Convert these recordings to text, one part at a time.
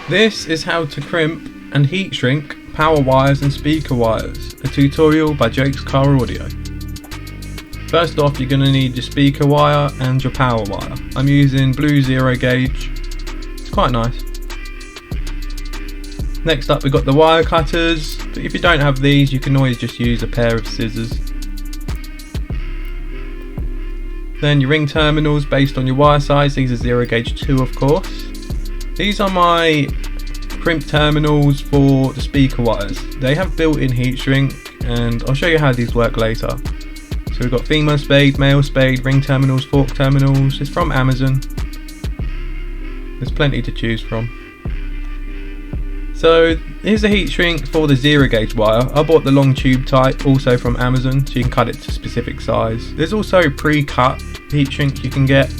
This is how to crimp and heat shrink power wires and speaker wires, a tutorial by Jake's Car Audio. First off, you're going to need your speaker wire and your power wire. I'm using blue 0 gauge, it's quite nice. Next up we've got the wire cutters, but if you don't have these you can always just use a pair of scissors. Then your ring terminals based on your wire size, these are 0 gauge 2 of course. These are my crimp terminals for the speaker wires. They have built-in heat shrink and I'll show you how these work later. So we've got female spade, male spade, ring terminals, fork terminals. It's from Amazon. There's plenty to choose from. So here's the heat shrink for the 0 gauge wire. I bought the long tube type also from Amazon, so you can cut it to specific size. There's also pre-cut heat shrink you can get,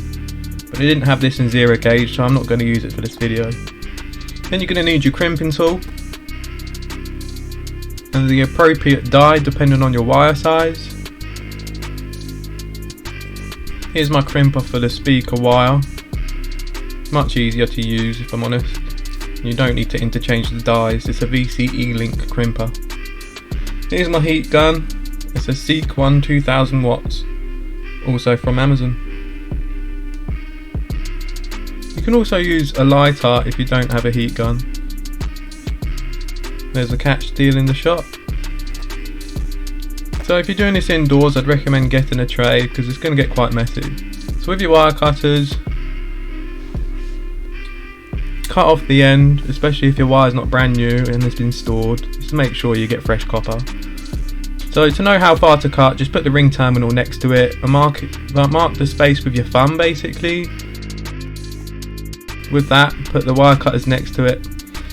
but I didn't have this in 0 gauge, so I'm not going to use it for this video. Then you're going to need your crimping tool and the appropriate die depending on your wire size. Here's my crimper for the speaker wire. Much easier to use if I'm honest. You don't need to interchange the dies, it's a VCE link crimper. Here's my heat gun. It's a Seek 1 2000 watts, also from Amazon. You can also use a lighter if you don't have a heat gun. There's a catch steel in the shop. So if you're doing this indoors, I'd recommend getting a tray because it's going to get quite messy. So with your wire cutters, cut off the end, especially if your wire's not brand new and it's been stored. Just make sure you get fresh copper. So to know how far to cut, just put the ring terminal next to it and mark the space with your thumb basically. With that, put the wire cutters next to it,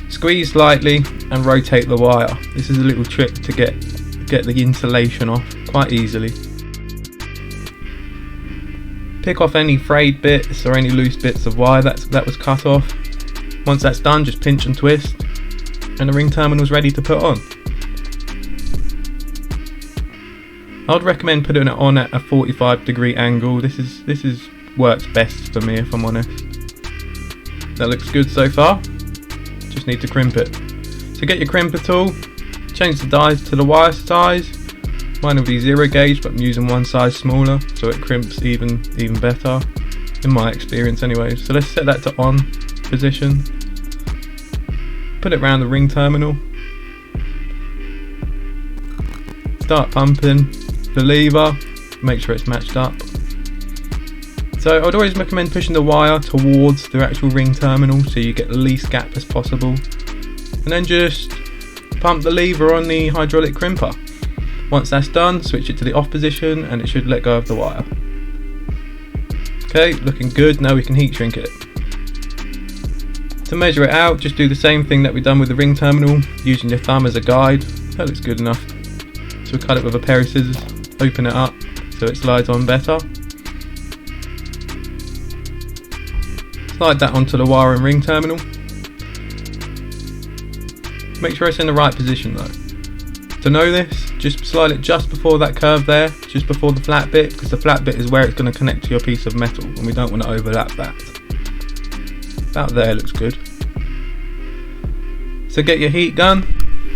squeeze slightly and rotate the wire. This is a little trick to get the insulation off quite easily. Pick off any frayed bits or any loose bits of wire that was cut off. Once that's done, just pinch and twist and the ring terminal is ready to put on. I would recommend putting it on at a 45-degree angle. This works best for me if I'm honest. That looks good so far. Just need to crimp it. So get your crimper tool, change the dies to the wire size. Mine will be 0 gauge, but I'm using one size smaller so it crimps even better, in my experience anyway. So let's set that to on position. Put it around the ring terminal. Start pumping the lever, make sure it's matched up. So I'd always recommend pushing the wire towards the actual ring terminal so you get the least gap as possible. And then just pump the lever on the hydraulic crimper. Once that's done, switch it to the off position and it should let go of the wire. Okay, looking good. Now we can heat shrink it. To measure it out, just do the same thing that we've done with the ring terminal, using your thumb as a guide. That looks good enough. So we'll cut it with a pair of scissors, open it up so it slides on better. Slide that onto the wire and ring terminal. Make sure it's in the right position though. To know this, just slide it just before that curve there, just before the flat bit, because the flat bit is where it's going to connect to your piece of metal and we don't want to overlap that. About there looks good. So get your heat gun,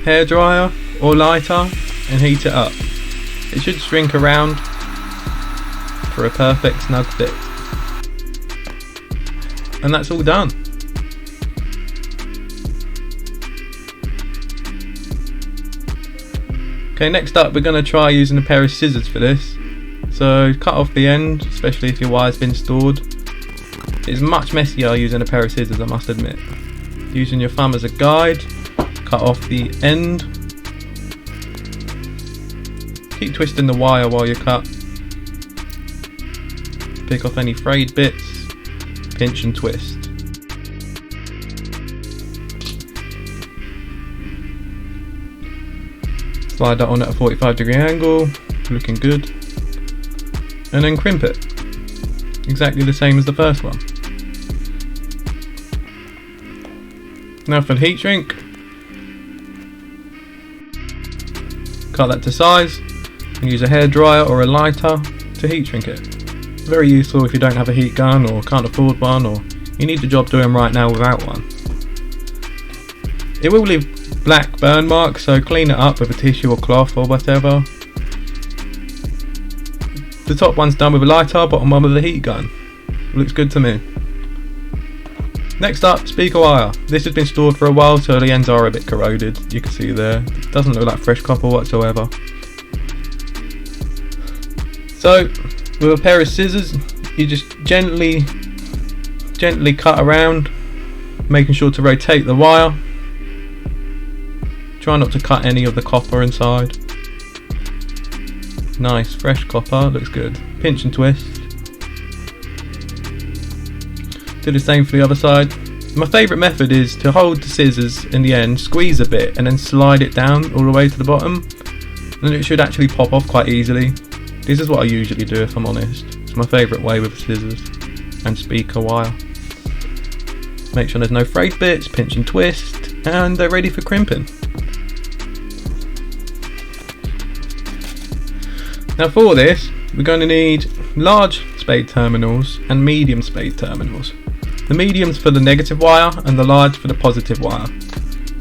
hairdryer or lighter and heat it up. It should shrink around for a perfect snug fit. And that's all done. Okay, next up we're going to try using a pair of scissors for this. So cut off the end, especially if your wire's been stored. It's much messier using a pair of scissors, I must admit. Using your thumb as a guide, cut off the end. Keep twisting the wire while you cut. Pick off any frayed bits, pinch and twist. Slide that on at a 45-degree angle, looking good. And then crimp it. Exactly the same as the first one. Now for the heat shrink. Cut that to size and use a hairdryer or a lighter to heat shrink it. Very useful if you don't have a heat gun or can't afford one or you need the job doing right now without one. It will leave black burn marks, so clean it up with a tissue or cloth or whatever. The top one's done with a lighter, bottom one with a heat gun. Looks good to me. Next up, speaker wire. This has been stored for a while, so the ends are a bit corroded. You can see there. It doesn't look like fresh copper whatsoever. So, with a pair of scissors, you just gently cut around, making sure to rotate the wire. Try not to cut any of the copper inside. Nice, fresh copper, looks good. Pinch and twist. Do the same for the other side. My favourite method is to hold the scissors in the end, squeeze a bit, and then slide it down all the way to the bottom. And it should actually pop off quite easily. This is what I usually do if I'm honest. It's my favourite way with scissors and speaker wire. Make sure there's no frayed bits, pinch and twist, and they're ready for crimping. Now for this, we're going to need large spade terminals and medium spade terminals. The medium's for the negative wire and the large for the positive wire.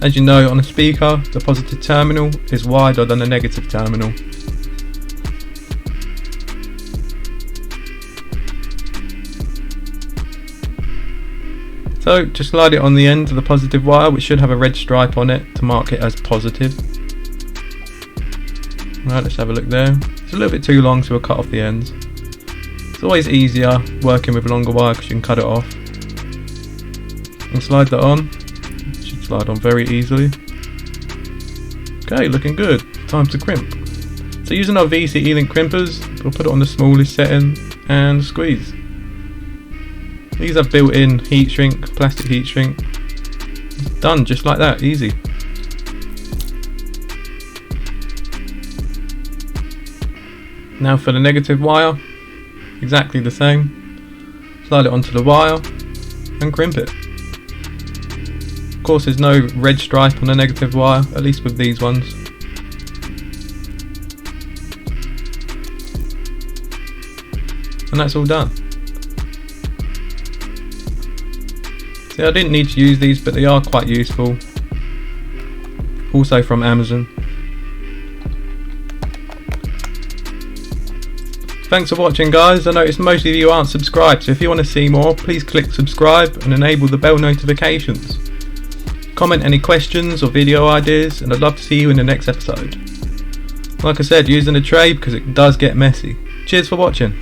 As you know, on a speaker, the positive terminal is wider than the negative terminal. So just slide it on the end of the positive wire, which should have a red stripe on it to mark it as positive. Right, let's have a look there. It's a little bit too long, so we'll cut off the ends. It's always easier working with a longer wire because you can cut it off. And slide that on. It should slide on very easily. Okay, looking good. Time to crimp. So using our VC E-Link crimpers, we'll put it on the smallest setting and squeeze. These are built-in heat shrink, plastic heat shrink. It's done just like that, easy. Now for the negative wire, exactly the same. Slide it onto the wire and crimp it. Of course there's no red stripe on the negative wire, at least with these ones. And that's all done. See, I didn't need to use these, but they are quite useful. Also from Amazon. Thanks for watching, guys. I noticed most of you aren't subscribed, so if you want to see more, please click subscribe and enable the bell notifications. Comment any questions or video ideas, and I'd love to see you in the next episode. Like I said, using a tray because it does get messy. Cheers for watching.